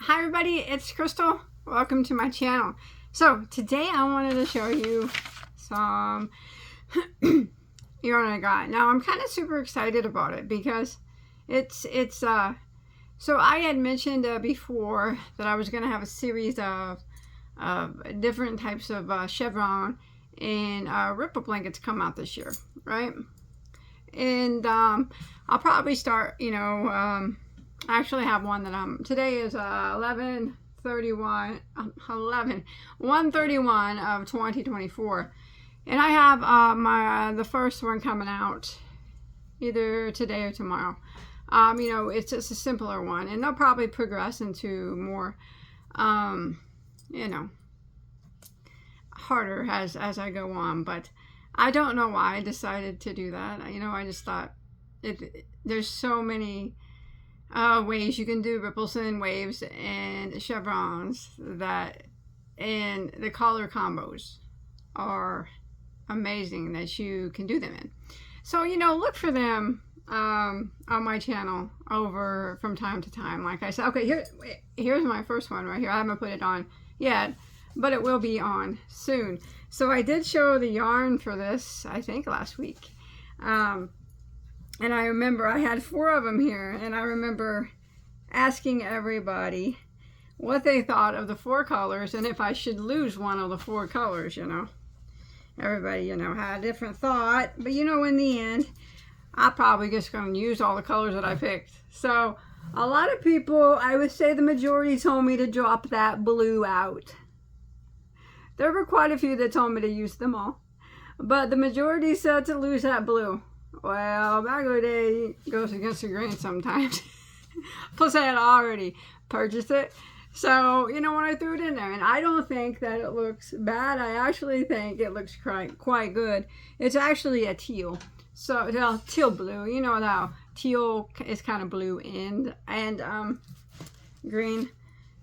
Hi everybody, it's Crystal. Welcome to my channel. So today I wanted to show you some yarn I got. Now I'm kind of super excited about it because so I had mentioned before that I was going to have a series of different types of Chevron and ripple blankets come out this year, right? And I'll probably start, I actually have one that today is 131 of 2024, and I have the first one coming out either today or tomorrow. It's just a simpler one, and they'll probably progress into more harder as I go on, but I don't know why I decided to do that. I just thought there's so many ways you can do ripples and waves and chevrons and the color combos are amazing that you can do them in. So look for them on my channel over from time to time. Like I said, okay, here's my first one right here. I haven't put it on yet, but it will be on soon. So I did show the yarn for this, I think last week. And I remember I had 4 of them here, and I remember asking everybody what they thought of the 4 colors and if I should lose one of the 4 colors, Everybody, had a different thought, but in the end, I'm probably just going to use all the colors that I picked. So a lot of people, I would say the majority told me to drop that blue out. There were quite a few that told me to use them all, but the majority said to lose that blue. Well, Bagoday goes against the grain sometimes. Plus, I had already purchased it. So, when I threw it in there, and I don't think that it looks bad. I actually think it looks quite good. It's actually a teal. So, teal blue. You know how teal is kind of blue and green.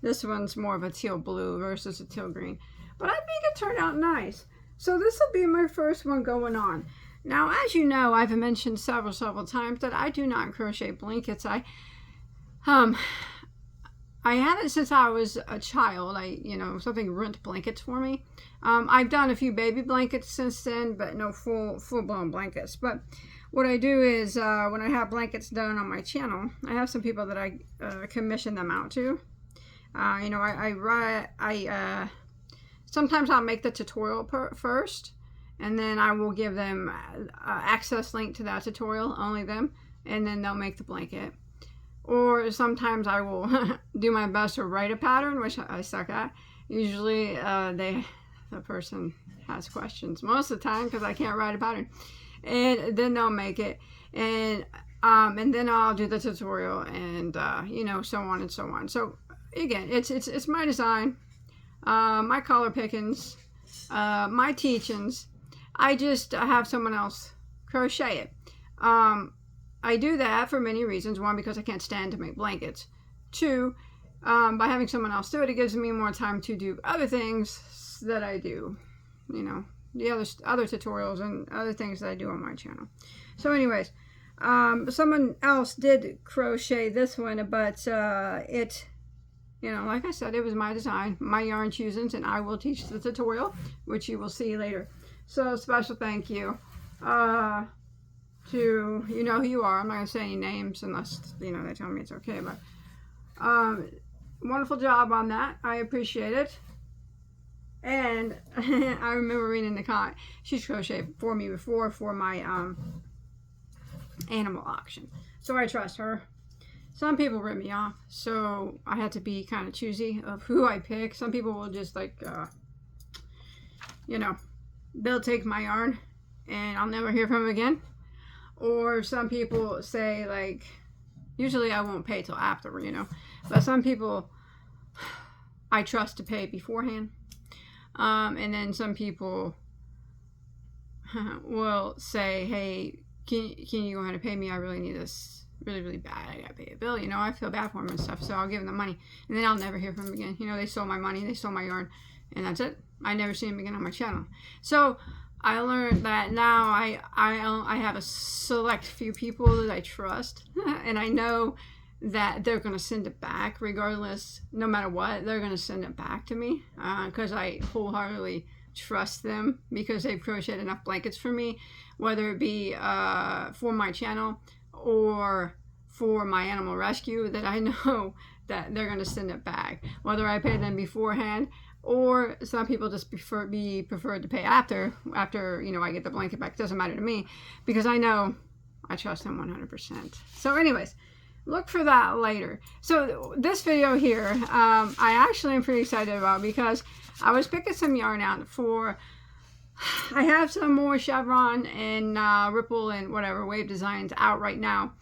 This one's more of a teal blue versus a teal green. But I think it turned out nice. So, this will be my first one going on. Now, as you know, I've mentioned several times that I do not crochet blankets. I haven't since I was a child. Something ruined blankets for me. I've done a few baby blankets since then, but no full-blown blankets. But what I do is when I have blankets done on my channel, I have some people that I commission them out to. Sometimes I'll make the tutorial first, and then I will give them access link to that tutorial, only them, and then they'll make the blanket. Or sometimes I will do my best to write a pattern, which I suck at. Usually the person has questions most of the time because I can't write a pattern. And then they'll make it. And then I'll do the tutorial and, so on and so on. So again, it's my design, my color pickings, my teachings. I just have someone else crochet it. I do that for many reasons. 1, because I can't stand to make blankets. 2, by having someone else do it, it gives me more time to do other things that I do. The other tutorials and other things that I do on my channel. So anyways, someone else did crochet this one, but like I said, it was my design, my yarn choosings, and I will teach the tutorial, which you will see later. So special thank you to who you are. I'm not going to say any names unless they tell me it's okay, but wonderful job on that. I appreciate it. And I remember reading the comment. She's crocheted for me before for my animal auction, so I trust her. Some people rip me off, so I had to be kind of choosy of who I pick. Some people will just they'll take my yarn and I'll never hear from them again. Or some people say, usually I won't pay till after, but some people I trust to pay beforehand. And then some people will say, hey, can you go ahead and pay me? I really need this really bad. I gotta pay a bill. I feel bad for them and stuff, so I'll give them the money. And then I'll never hear from them again. They stole my money, they stole my yarn, and that's it. I never see them again on my channel. So I learned that now I have a select few people that I trust, and I know that they're going to send it back regardless, no matter what, they're going to send it back to me, because I wholeheartedly trust them, because they've crocheted enough blankets for me, whether it be for my channel or for my animal rescue, that I know that they're going to send it back, whether I pay them beforehand, or some people just prefer to pay after I get the blanket back. It doesn't matter to me, because I know I trust them 100%. So anyways, look for that later. So this video here, I actually am pretty excited about, because I was picking some yarn out for, I have some more Chevron and Ripple and whatever wave designs out right now,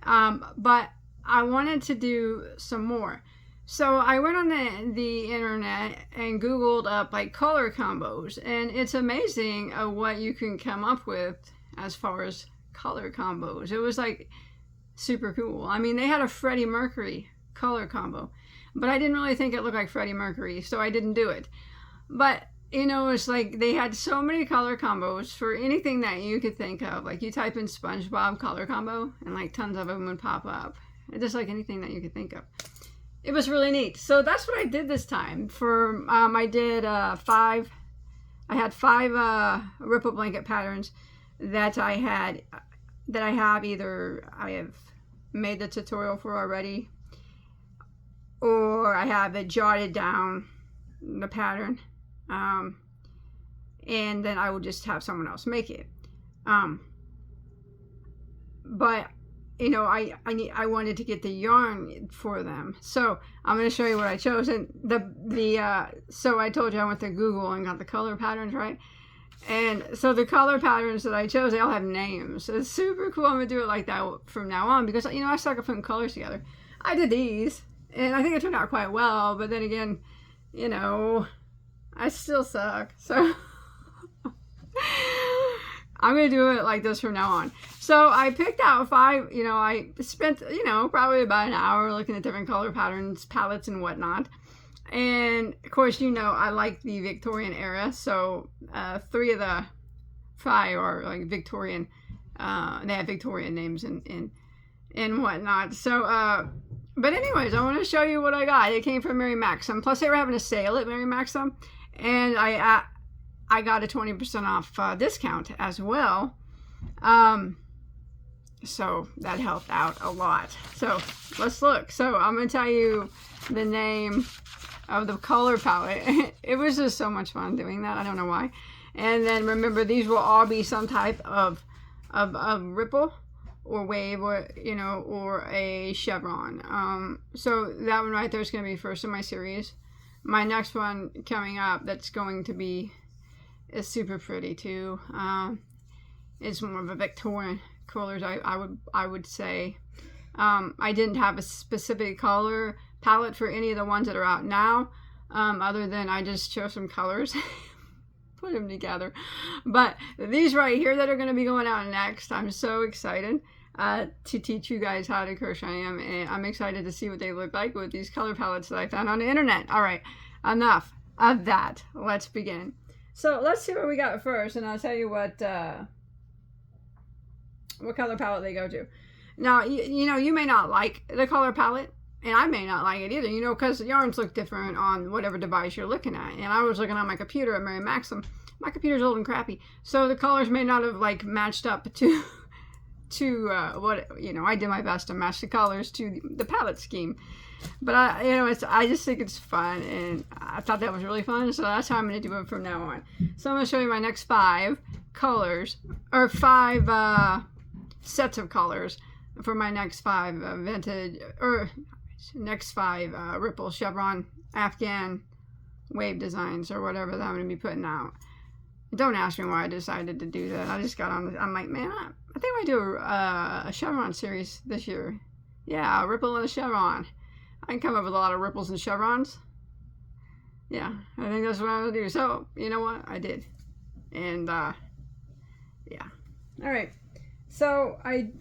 but I wanted to do some more. So I went on the internet and Googled up like color combos, and it's amazing what you can come up with as far as color combos. It was like super cool. I mean, they had a Freddie Mercury color combo, but I didn't really think it looked like Freddie Mercury, so I didn't do it. But it's like they had so many color combos for anything that you could think of. Like you type in SpongeBob color combo and like tons of them would pop up. Just like anything that you could think of. It was really neat. So that's what I did this time. For I did I had five Ripple blanket patterns that I have either I have made the tutorial for already, or I have it jotted down, the pattern, and then I would just have someone else make it. But I wanted to get the yarn for them, so I'm going to show you what I chose. And so I told you I went to Google and got the color patterns, right? And so the color patterns that I chose, they all have names. So it's super cool. I'm going to do it like that from now on, because I suck at putting colors together. I did these, and I think it turned out quite well, but then again, I still suck. So I'm going to do it like this from now on. So I picked out five, I spent, probably about an hour looking at different color patterns, palettes and whatnot. And of course, I like the Victorian era. So 3 of the 5 are like Victorian. They have Victorian names and whatnot. So, but anyways, I want to show you what I got. It came from Mary Maxim. Plus they were having a sale at Mary Maxim. And I got a 20% off discount as well. So that helped out a lot. So let's look. So I'm going to tell you the name of the color palette. It was just so much fun doing that. I don't know why. And then remember, these will all be some type of ripple or wave, or or a chevron. So that one right there is going to be first in my series. My next one coming up, that's going to be is super pretty too. It's more of a Victorian colors, I would say. I didn't have a specific color palette for any of the ones that are out now, other than I just chose some colors, put them together. But these right here that are going to be going out next, I'm so excited to teach you guys how to crochet them, and I'm excited to see what they look like with these color palettes that I found on the internet. All right, enough of that. Let's begin. So let's see what we got first, and I'll tell you what color palette they go to. Now, you may not like the color palette, and I may not like it either, because the yarns look different on whatever device you're looking at. And I was looking on my computer at Mary Maxim. My computer's old and crappy, so the colors may not have like matched up to what I did my best to match the colors to the palette scheme. But I just think it's fun, and I thought that was really fun, so that's how I'm going to do it from now on. So I'm going to show you my next 5 colors, or 5 sets of colors for my next 5 vintage, or next 5 Ripple, Chevron, Afghan wave designs, or whatever that I'm going to be putting out. Don't ask me why I decided to do that. I just got on, I'm like, man, I think I might do a Chevron series this year. Yeah, a Ripple and a Chevron. I can come up with a lot of ripples and chevrons. Yeah, I think that's what I'm going to do. So, you know what? I did. And, yeah. All right. So,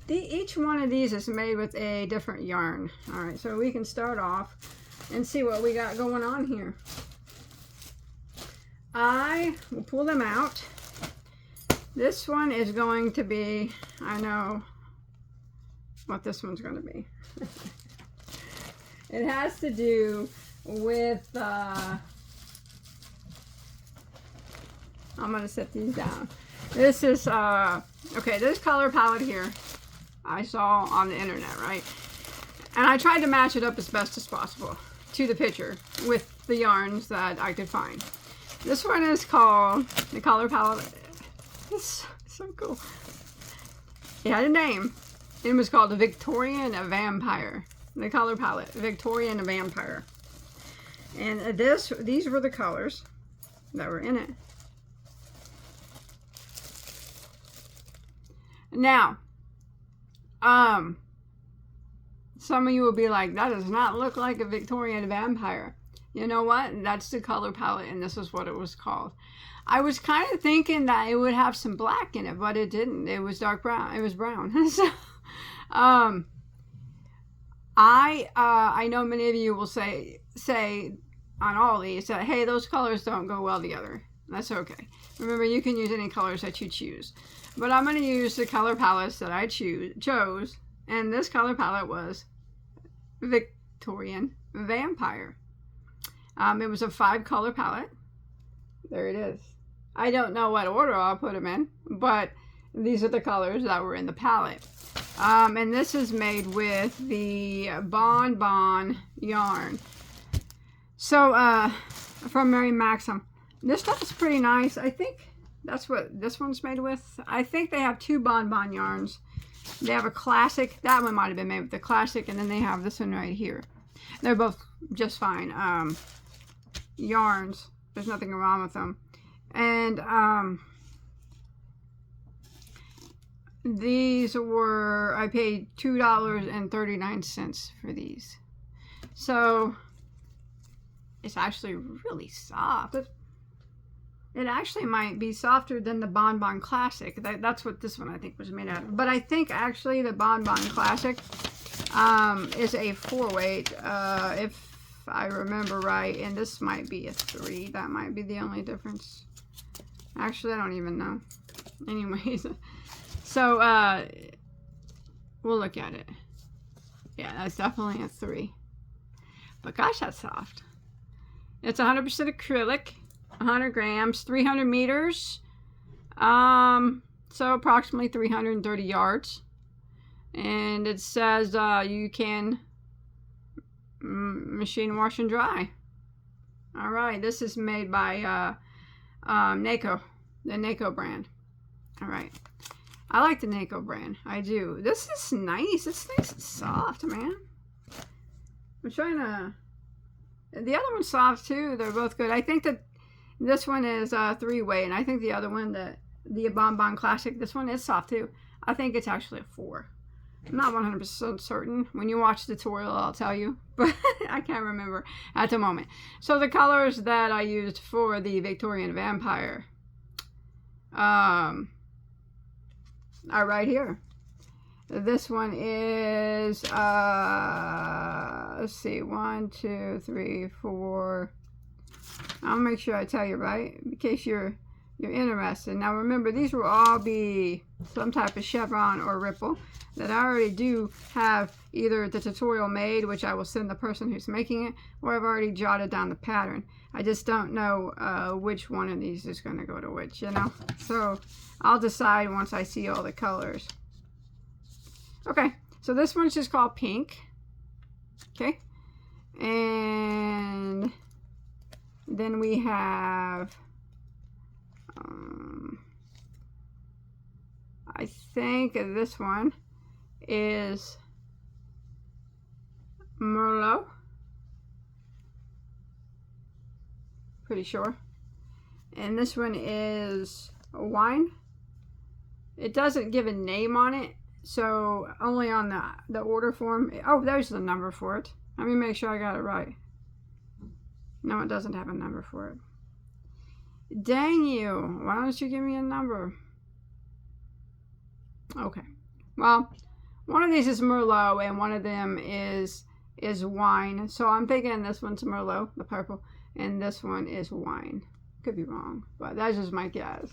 each one of these is made with a different yarn. All right, so we can start off and see what we got going on here. I will pull them out. This one is going to be, I know what this one's going to be. It has to do with, I'm going to set these down. This is, okay, this color palette here I saw on the internet, right? And I tried to match it up as best as possible to the picture with the yarns that I could find. This one is called, the color palette, it's so cool. It had a name. It was called the Victorian Vampire. The color palette, Victorian Vampire. And these were the colors that were in it. Now, some of you will be like, that does not look like a Victorian vampire. You know what? That's the color palette, and this is what it was called. I was kind of thinking that it would have some black in it, but it didn't. It was dark brown. It was brown. So, I know many of you will say on all these that, hey, those colors don't go well together. That's okay. Remember, you can use any colors that you choose. But I'm going to use the color palettes that I chose. And this color palette was Victorian Vampire. It was a 5-color palette. There it is. I don't know what order I'll put them in, but these are the colors that were in the palette. And this is made with the Bon Bon yarn. So, from Mary Maxim. This stuff is pretty nice. I think that's what this one's made with. I think they have 2 Bon Bon yarns. They have a classic. That one might have been made with the classic. And then they have this one right here. They're both just fine. Yarns. There's nothing wrong with them. And these were, I paid $2.39 for these. So it's actually really soft. It actually might be softer than the Bon Bon Classic. That's what this one I think was made out of. But I think actually the Bon Bon Classic is a 4-weight, if I remember right. And this might be a 3. That might be the only difference. Actually, I don't even know. Anyways, so we'll look at it. Yeah, that's definitely a 3. But gosh, that's soft. It's 100% acrylic. 100 grams, 300 meters, so approximately 330 yards. And it says you can machine wash and dry. All right, this is made by NACO, the NACO brand. All right, I like the NACO brand. I do. This is nice. This thing's soft, man. I'm trying to. The other one's soft too. They're both good. I think that this one is 3-weight, and I think the other one, the Bon Bon Classic, this one is soft too. I think it's actually a 4. I'm not 100% certain. When you watch the tutorial, I'll tell you, but I can't remember at the moment. So the colors that I used for the Victorian Vampire are right here. This one is, let's see, 1, 2, 3, 4. I'll make sure I tell you right, in case you're interested. Now remember, these will all be some type of chevron or ripple that I already do have either the tutorial made, which I will send the person who's making it, or I've already jotted down the pattern. I just don't know which one of these is going to go to which, you know. So I'll decide once I see all the colors. Okay, so this one's just called Pink. Okay, and then we have, I think this one is Merlot. Pretty sure. And this one is Wine. It doesn't give a name on it, so only on the order form. Oh, there's the number for it. Let me make sure I got it right. No, it doesn't have a number for it. Dang you. Why don't you give me a number? Okay. Well, one of these is Merlot and one of them is Wine. So I'm thinking this one's Merlot, the purple, and this one is Wine. Could be wrong, but that's just my guess.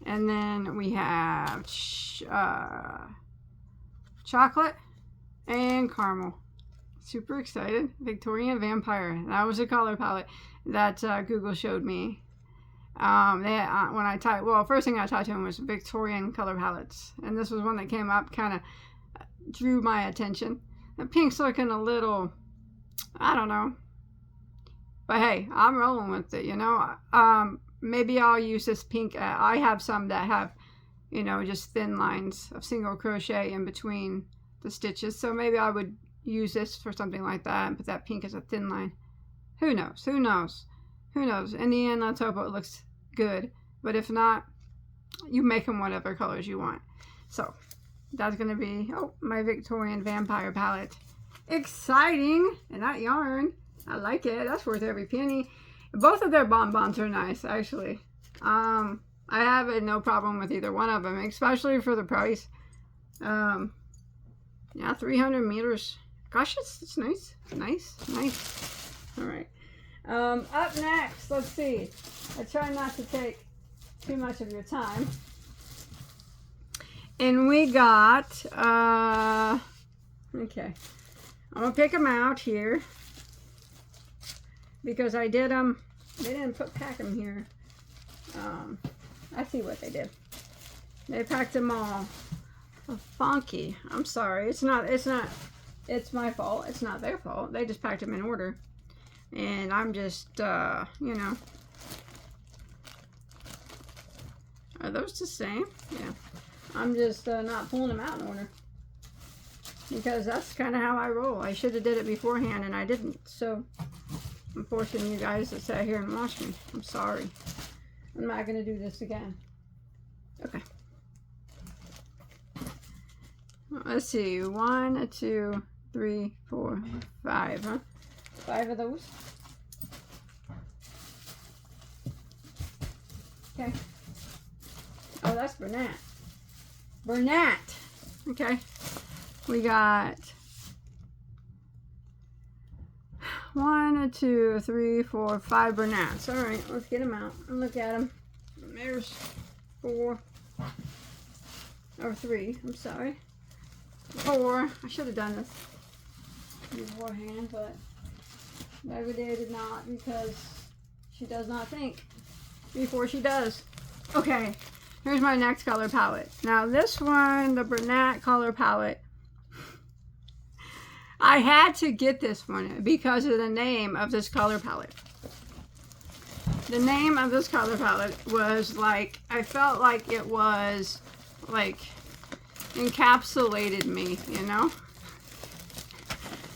And then we have chocolate and caramel. Super excited. Victorian Vampire. That was a color palette that Google showed me. When I typed, well, first thing I typed in was Victorian color palettes, and this was one that came up, kind of drew my attention. The pink's looking a little, I don't know, but hey, I'm rolling with it, you know. Maybe I'll use this pink. I have some that have, you know, just thin lines of single crochet in between the stitches, so maybe I would use this for something like that and put that pink as a thin line. Who knows? Who knows? Who knows? In the end, let's hope it looks good. But if not, you make them whatever colors you want. So that's going to be, oh, my Victorian Vampire palette. Exciting! And that yarn, I like it. That's worth every penny. Both of their bonbons are nice, actually. I have no problem with either one of them, especially for the price. Yeah, 300 meters. Gosh, it's nice. Nice. All right. Up next, let's see. I try not to take too much of your time. And we got, okay. I'm going to pick them out here. Because I did them, they didn't pack them here. I see what they did. They packed them all funky. I'm sorry. It's my fault. It's not their fault. They just packed them in order. And I'm just, you know. Are those the same? Yeah. I'm just not pulling them out in order. Because that's kind of how I roll. I should have did it beforehand and I didn't. So, I'm forcing you guys to sit here and watch me. I'm sorry. I'm not going to do this again. Okay. Let's see. 1, 2, 3, 4, 5, huh? 5 of those. Okay. Oh, that's Bernat. Bernat. Okay. We got 1, 2, 3, 4, 5 Bernats. All right, let's get them out and look at them. There's 4 or 3. I'm sorry. 4. I should have done this beforehand, but Bagoday did not because she does not think before she does. Okay, here's my next color palette. Now this one, the Bernat color palette, I had to get this one because of the name of this color palette. The name of this color palette was like, I felt like it was like encapsulated me, you know?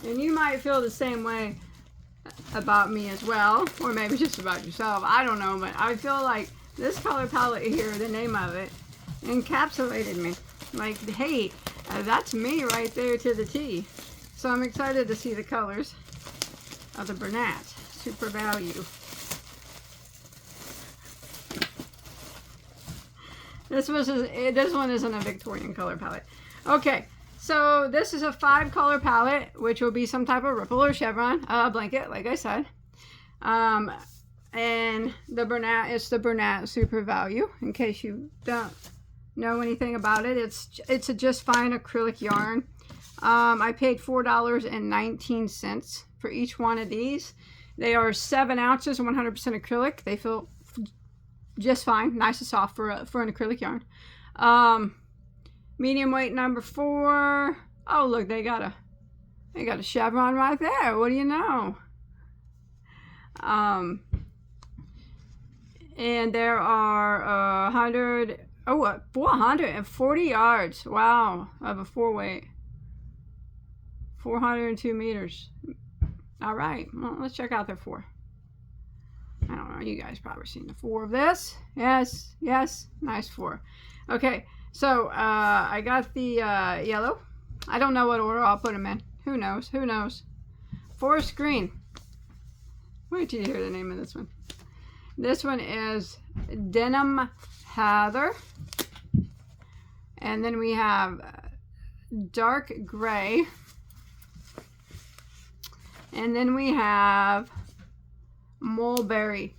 And you might feel the same way about me as well, or maybe just about yourself. I don't know, but I feel like this color palette here, the name of it, encapsulated me. Like, hey, that's me right there to the T. So I'm excited to see the colors of the Bernat Super Value. This one isn't a Victorian color palette. Okay, so this is a 5 color palette, which will be some type of ripple or chevron blanket, like I said. And the Bernat, it's the Bernat Super Value, in case you don't know anything about it. It's a just fine acrylic yarn. I paid $4.19 for each one of these. They are 7 ounces, 100% acrylic. They feel just fine, nice and soft for an acrylic yarn. Medium weight number 4. Oh, look, they got a chevron right there. What do you know? And there are 440 yards. Wow, of a 4-weight. 402 meters. All right, well, let's check out their 4. I don't know, you guys probably seen the 4 of this. Yes, nice 4. Okay, so I got the yellow. I don't know what order I'll put them in. Who knows? Forest green. Wait till you hear the name of this one. This one is Denim Heather. And then we have dark gray. And then we have mulberry.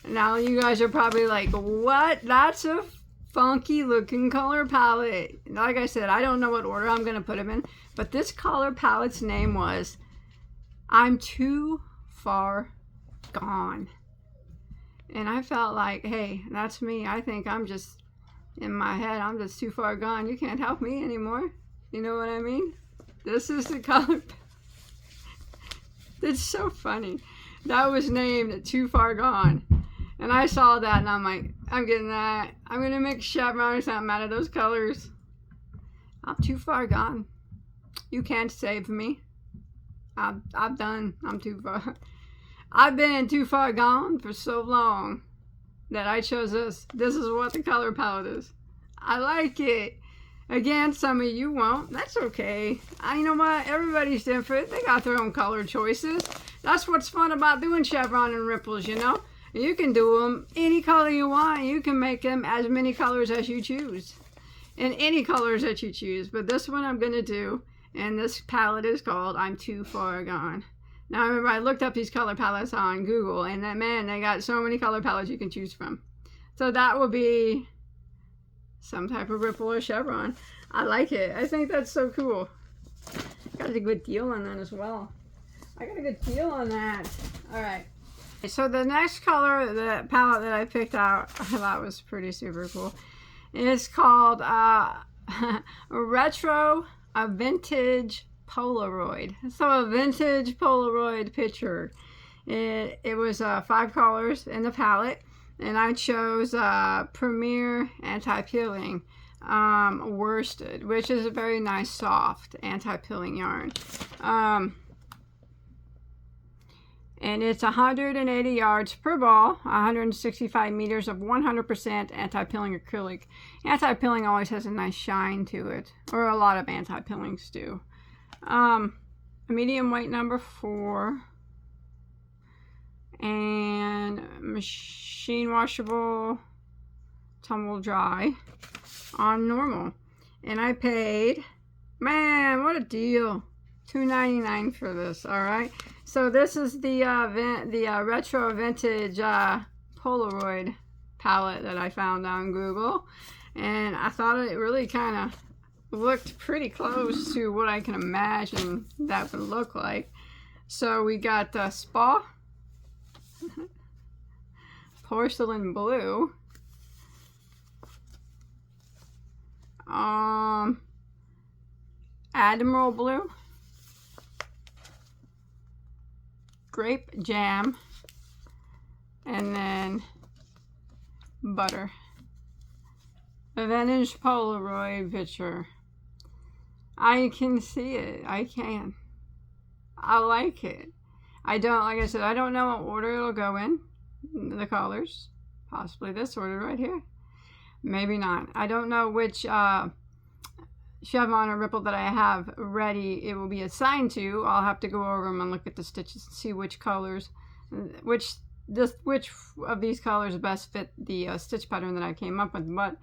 Now you guys are probably like, what? That's a funky looking color palette. Like I said, I don't know what order I'm going to put them in. But this color palette's name was I'm too far gone. And I felt like, hey, that's me. I think I'm just, in my head, I'm just too far gone. You can't help me anymore. You know what I mean? This is the color. It's so funny. That was named Too Far Gone. And I saw that and I'm like, I'm getting that. I'm going to make Chevron or something out of those colors. I'm too far gone. You can't save me. I'm done. I'm too far. I've been too far gone for so long that I chose this. This is what the color palette is. I like it. Again, some of you won't. That's okay. You know what? Everybody's different. They got their own color choices. That's what's fun about doing chevron and ripples, you know? You can do them any color you want. You can make them as many colors as you choose. In any colors that you choose. But this one I'm going to do. And this palette is called I'm Too Far Gone. Now, remember, I looked up these color palettes on Google. And that, man, they got so many color palettes you can choose from. So that will be some type of ripple or chevron. I like it. I think that's so cool. Got a good deal on that as well. I got a good deal on that. Alright. So the next color, the palette that I picked out, I thought was pretty super cool. It's called Retro, a Vintage Polaroid. So a vintage Polaroid picture. It was 5 colors in the palette. And I chose Premier Anti-Peeling worsted, which is a very nice soft anti-peeling yarn. And it's 180 yards per ball, 165 meters of 100% anti-peeling acrylic. Anti-peeling always has a nice shine to it, or a lot of anti-peelings do. A medium weight number 4. And machine washable, tumble dry on normal. And I paid, man, what a deal, $2.99 for this. All right, so this is the retro vintage Polaroid palette that I found on Google, and I thought it really kind of looked pretty close to what I can imagine that would look like. So we got Spa, porcelain blue, Admiral blue, grape jam, and then butter. A vintage Polaroid picture. I can see it. I can. I like it. I don't, like I said, I don't know what order it'll go in, the colors. Possibly this order right here. Maybe not. I don't know which chevron or ripple that I have ready it will be assigned to. I'll have to go over them and look at the stitches and see which colors, which of these colors best fit the stitch pattern that I came up with. But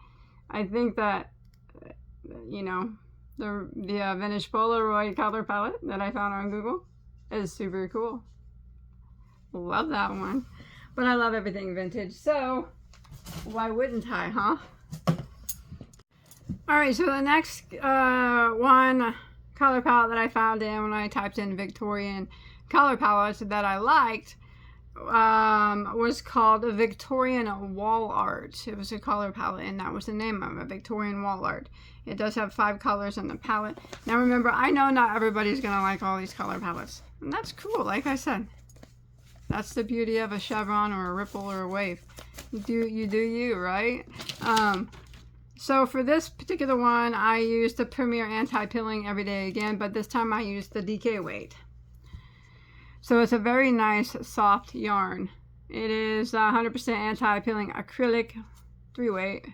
I think that, you know, the vintage Polaroid color palette that I found on Google is super cool. Love that one. But I love everything vintage, so why wouldn't I, huh? Alright, so the next one color palette that I found in when I typed in Victorian color palettes that I liked was called Victorian Wall Art. It was a color palette, and that was the name of it, Victorian Wall Art. It does have 5 colors in the palette. Now remember, I know not everybody's going to like all these color palettes. And that's cool, like I said. That's the beauty of a chevron or a ripple or a wave. You do you, right? So for this particular one, I used the Premier Anti-Peeling Everyday again, but this time I used the DK weight. So it's a very nice soft yarn. It is 100% anti-peeling acrylic 3-weight.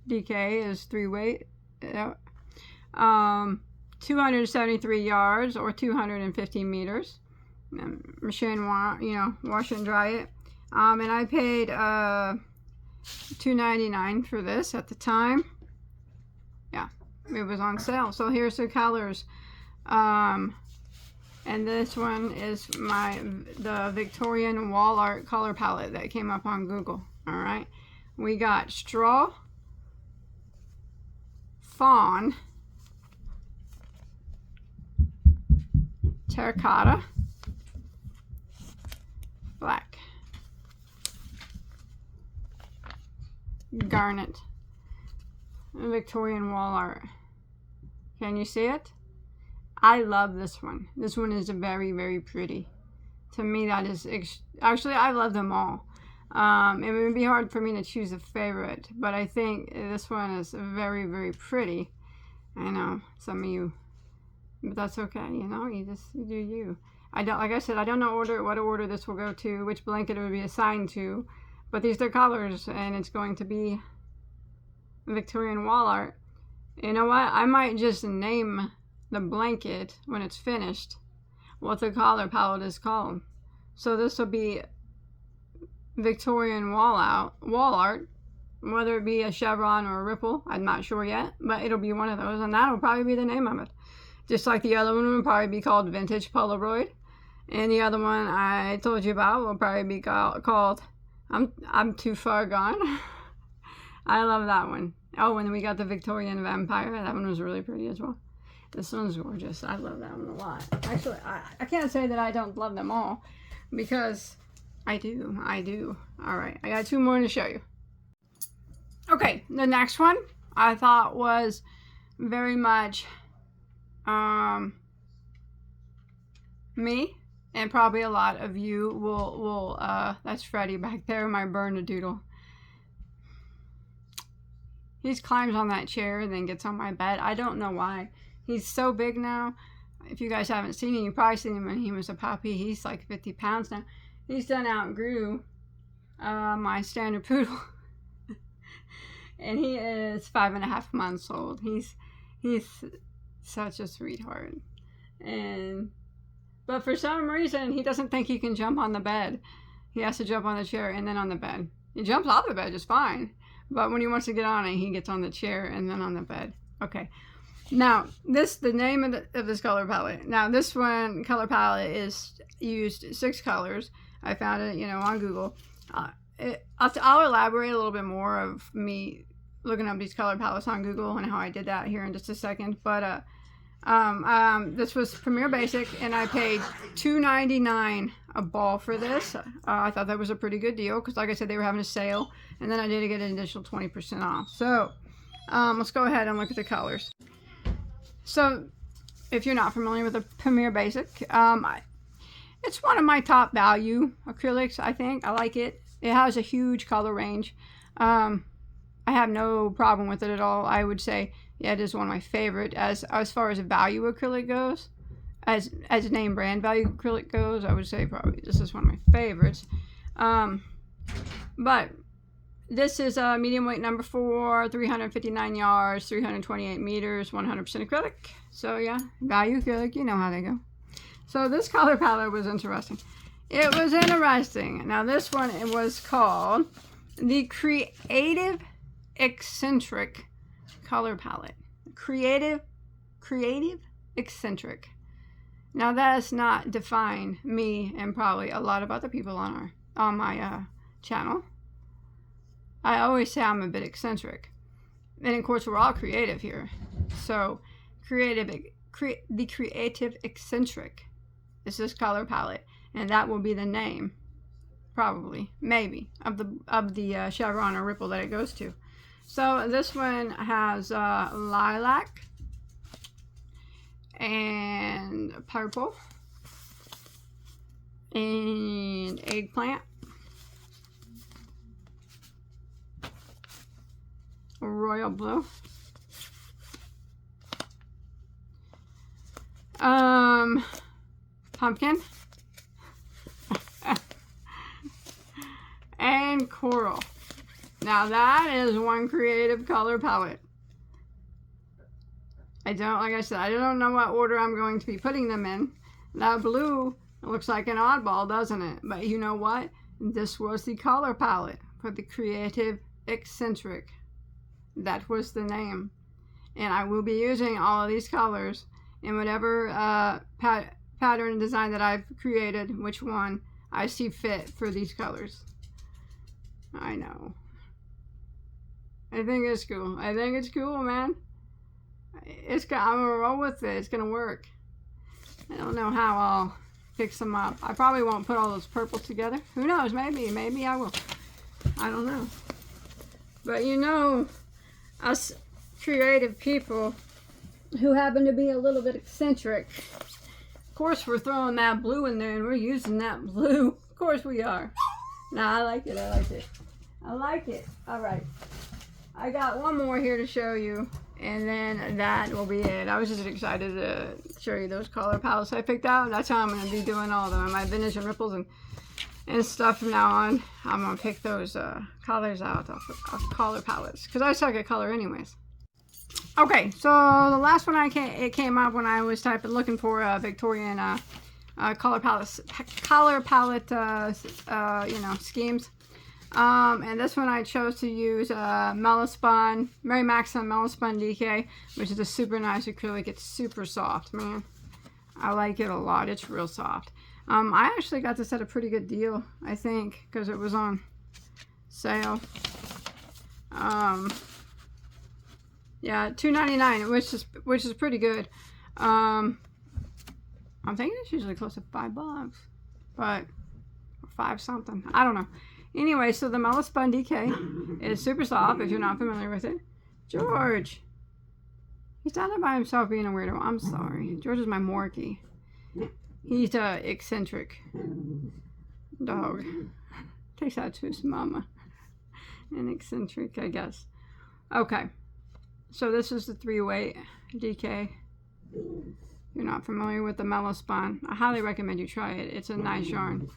DK is 3-weight. Yep. 273 yards or 250 meters. Machine wash and dry it. And I paid $2.99 for this at the time. Yeah, it was on sale. So here's the colors. And this one is the Victorian Wall Art color palette that came up on Google. All right, we got straw, fawn, terracotta, black, garnet, Victorian wall art. Can you see it? I love this one. This one is very, very pretty. To me, that is actually, I love them all. It would be hard for me to choose a favorite, but I think this one is very, very pretty. I know some of you, but that's okay. You know, you do you. I don't, like I said, I don't know what order this will go to, which blanket it would be assigned to, but these are colors, and it's going to be Victorian wall art. You know what? I might just name the blanket when it's finished what the color palette is called. So this will be Victorian wall art, whether it be a chevron or a ripple, I'm not sure yet, but it'll be one of those, and that'll probably be the name of it. Just like the other one will probably be called vintage polaroid, and the other one I told you about will probably be called I'm too far gone. I love that one. Oh, and then we got the Victorian vampire. That one was really pretty as well. This one's gorgeous. I love that one a lot. Actually, I can't say that I don't love them all, because I do. All right, I got two more to show you. Okay, the next one I thought was very much me, and probably a lot of you will that's Freddy back there, my Bernedoodle. He climbs on that chair and then gets on my bed. I don't know why. He's so big now. If you guys haven't seen him, you've probably seen him when he was a puppy. He's like 50 pounds now. He's done outgrew my standard poodle. And he is 5.5 months old. He's such a sweetheart. But for some reason, he doesn't think he can jump on the bed. He has to jump on the chair and then on the bed. He jumps off the bed just fine. But when he wants to get on it, he gets on the chair and then on the bed. Okay. Now, the name of this color palette. Now, this one color palette is used 6 colors. I found it, on Google. I'll elaborate a little bit more of me looking up these color palettes on Google and how I did that here in just a second. But this was Premier Basic, and I paid $2.99 a ball for this. I thought that was a pretty good deal because, like I said, they were having a sale, and then I did get an additional 20% off. So let's go ahead and look at the colors. So if you're not familiar with the Premier Basic, it's one of my top value acrylics, I think. I like it. It has a huge color range. I have no problem with it at all. I would say, yeah, it is one of my favorite. As far as a value acrylic goes, as name brand value acrylic goes, I would say probably this is one of my favorites. But this is a medium weight number 4, 359 yards, 328 meters, 100% acrylic. So yeah, value acrylic, you know how they go. So this color palette was interesting. It was interesting. Now this one, it was called the Creative Eccentric color palette. Creative Eccentric. Now that does not define me and probably a lot of other people on my channel. I always say I'm a bit eccentric, and of course we're all creative here. So the Creative Eccentric is this color palette, and that will be the name, probably, maybe, of the chevron or ripple that it goes to. So this one has lilac and purple and eggplant, royal blue, pumpkin, and coral. Now that is one creative color palette. Like I said, I don't know what order I'm going to be putting them in. That blue looks like an oddball, doesn't it? But you know what? This was the color palette for the Creative Eccentric. That was the name. And I will be using all of these colors in whatever pattern and design that I've created, which one I see fit for these colors. I know. I think it's cool. I think it's cool, man. I'm gonna roll with it. It's gonna work. I don't know how I'll fix them up. I probably won't put all those purples together. Who knows? Maybe I will. I don't know. But you know, us creative people who happen to be a little bit eccentric, of course we're throwing that blue in there and we're using that blue. Of course we are. Nah, I like it. I like it. I like it. All right. I got one more here to show you, and then that will be it. I was just excited to show you those color palettes I picked out. That's how I'm going to be doing all of them. My vintage and ripples and stuff from now on. I'm going to pick those colors out of color palettes, because I suck at color anyways. Okay, so the last one it came up when I was looking for Victorian color palette, you know, schemes. And this one I chose to use Mellaspun, Mary Maxim Mellaspun DK, which is a super nice acrylic. It's super soft, man. I like it a lot. It's real soft. I actually got this at a pretty good deal, I think, because it was on sale. Yeah, $2.99, which is pretty good. I'm thinking it's usually close to $5, but $5 something. I don't know. Anyway, so the Mellaspun DK is super soft if you're not familiar with it. George. He's down there by himself being a weirdo. I'm sorry. George is my Morkie. He's a eccentric dog. Takes out to his mama. An eccentric, I guess. Okay. So this is the 3-weight DK. If you're not familiar with the Mellaspun, I highly recommend you try it. It's a nice yarn.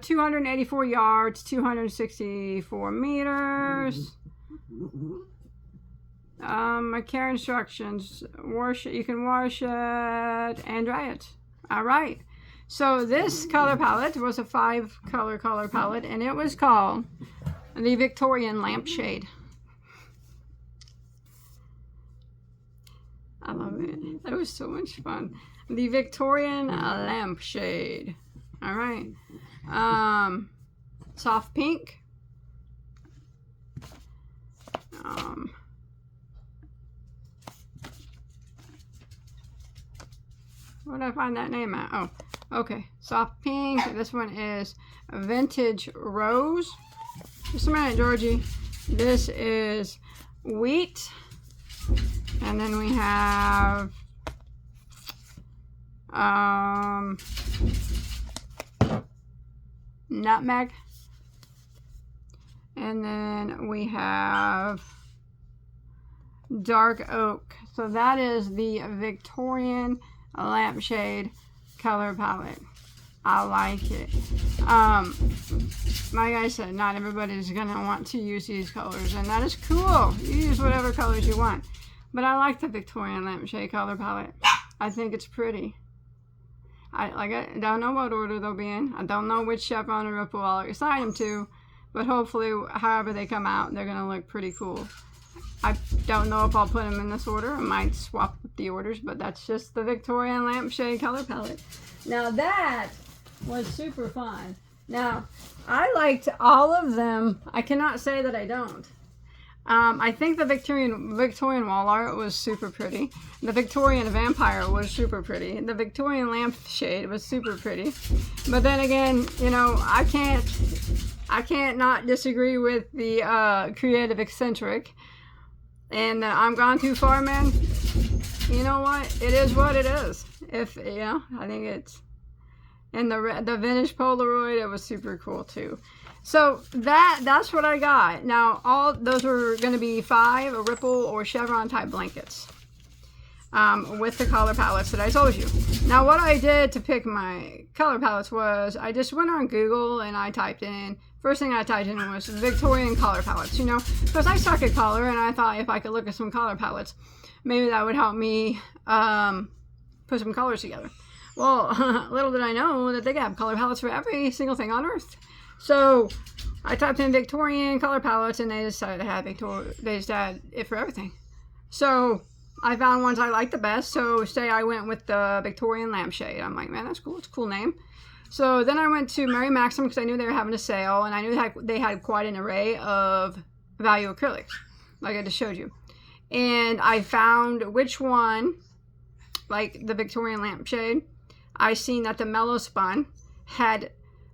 284 yards, 264 meters. Care instructions. Wash it. You can wash it and dry it. All right. So this color palette was a 5-color color palette, and it was called the Victorian Lampshade. I love it. That was so much fun. The Victorian Lampshade. All right. Soft pink. Where did I find that name at? Oh, okay. Soft pink. This one is vintage rose. Just a minute, Georgie. This is wheat. And then we have nutmeg. And then we have dark oak. So that is the Victorian Lampshade color palette. I like it. Like I said, not everybody's gonna want to use these colors, and that is cool. You use whatever colors you want. But I like the Victorian Lampshade color palette. I think it's pretty. I don't know what order they'll be in. I don't know which Chevron or ripple I'll assign them to, but hopefully, however they come out, they're gonna look pretty cool. I don't know if I'll put them in this order. I might swap the orders, but that's just the Victorian Lampshade color palette. Now that was super fun. Now, I liked all of them. I cannot say that I don't. I think the Victorian wall art was super pretty. The Victorian vampire was super pretty. The Victorian lampshade was super pretty. But then again, you know, I can't not disagree with the creative eccentric. And I'm gone too far, man. You know what? It is what it is. If you know, I think it's. And the vintage polaroid, it was super cool too. So that's what I got. Now all those were going to be 5 ripple or chevron type blankets with the color palettes that I told you. Now what I did to pick my color palettes was I just went on Google and I typed in, first thing I typed in was Victorian color palettes, you know, because I suck at color, and I thought if I could look at some color palettes, maybe that would help me put some colors together. Well, little did I know that they have color palettes for every single thing on earth. So I typed in Victorian color palettes, and they decided to have they just had it for everything. So I found ones I liked the best. So say I went with the Victorian Lampshade. I'm like, man, that's cool. It's a cool name. So then I went to Mary Maxim because I knew they were having a sale, and I knew they had quite an array of value acrylics, like I just showed you. And I found which one like the Victorian lampshade, I seen that the Mellow Spun had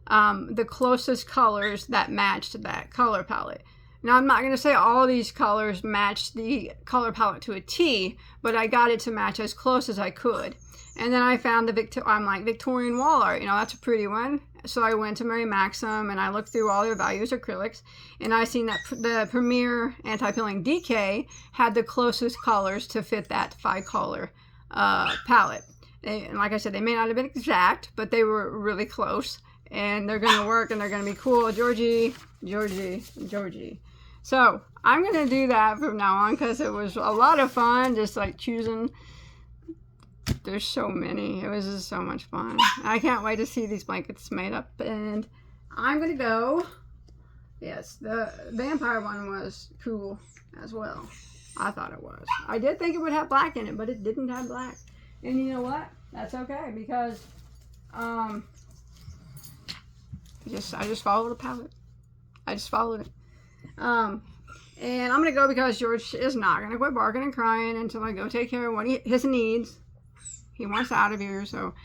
the closest colors that matched that color palette. Now, I'm not going to say all these colors matched the color palette to a T, but I got it to match as close as I could. And then I found I'm like, Victorian wall art, you know, that's a pretty one. So I went to Mary Maxim and I looked through all their values acrylics, and I seen that the Premier Anti-Pilling DK had the closest colors to fit that 5-color palette. And like I said, they may not have been exact, but they were really close. And they're going to work and they're going to be cool. Georgie. So I'm going to do that from now on because it was a lot of fun just like choosing. There's so many. It was just so much fun. I can't wait to see these blankets made up. And I'm going to go. Yes, the vampire one was cool as well. I thought it was. I did think it would have black in it, but it didn't have black. And you know what? That's okay because I just followed the palette. I just followed it. And I'm gonna go because George is not gonna quit barking and crying until I go take care of what his needs. He wants out of here, so.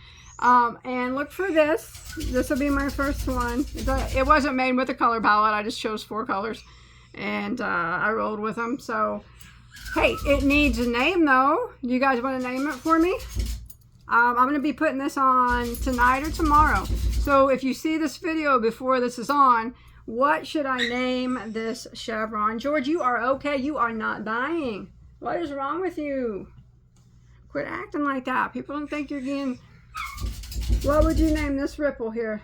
And look for this. This will be my first one. It wasn't made with a color palette. I just chose 4 colors, and I rolled with them. So, hey, it needs a name though. You guys want to name it for me? I'm going to be putting this on tonight or tomorrow. So if you see this video before this is on, what should I name this chevron? George, you are okay. You are not dying. What is wrong with you? Quit acting like that. People don't think you're getting... What would you name this ripple here?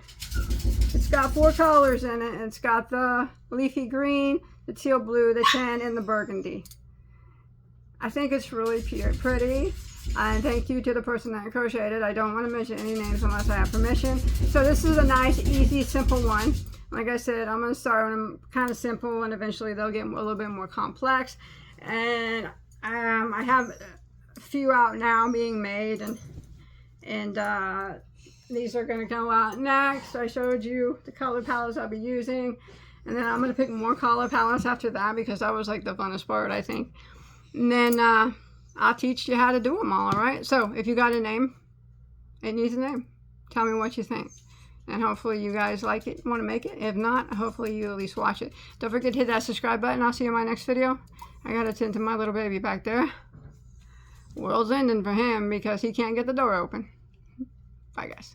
It's got 4 colors in it. It's got the leafy green, the teal blue, the tan, and the burgundy. I think it's really pretty. And thank you to the person that crocheted. I don't want to mention any names unless I have permission. So this is a nice, easy, simple one. Like I said, I'm going to start with them kind of simple, and eventually they'll get a little bit more complex. And I have a few out now being made, and these are going to go out next. I showed you the color palettes I'll be using, and then I'm going to pick more color palettes after that because that was like the funnest part, I think. And then I'll teach you how to do them all right? So if you got a name, it needs a name. Tell me what you think. And hopefully you guys like it, want to make it. If not, hopefully you at least watch it. Don't forget to hit that subscribe button. I'll see you in my next video. I got to tend to my little baby back there. World's ending for him because he can't get the door open. Bye, guys.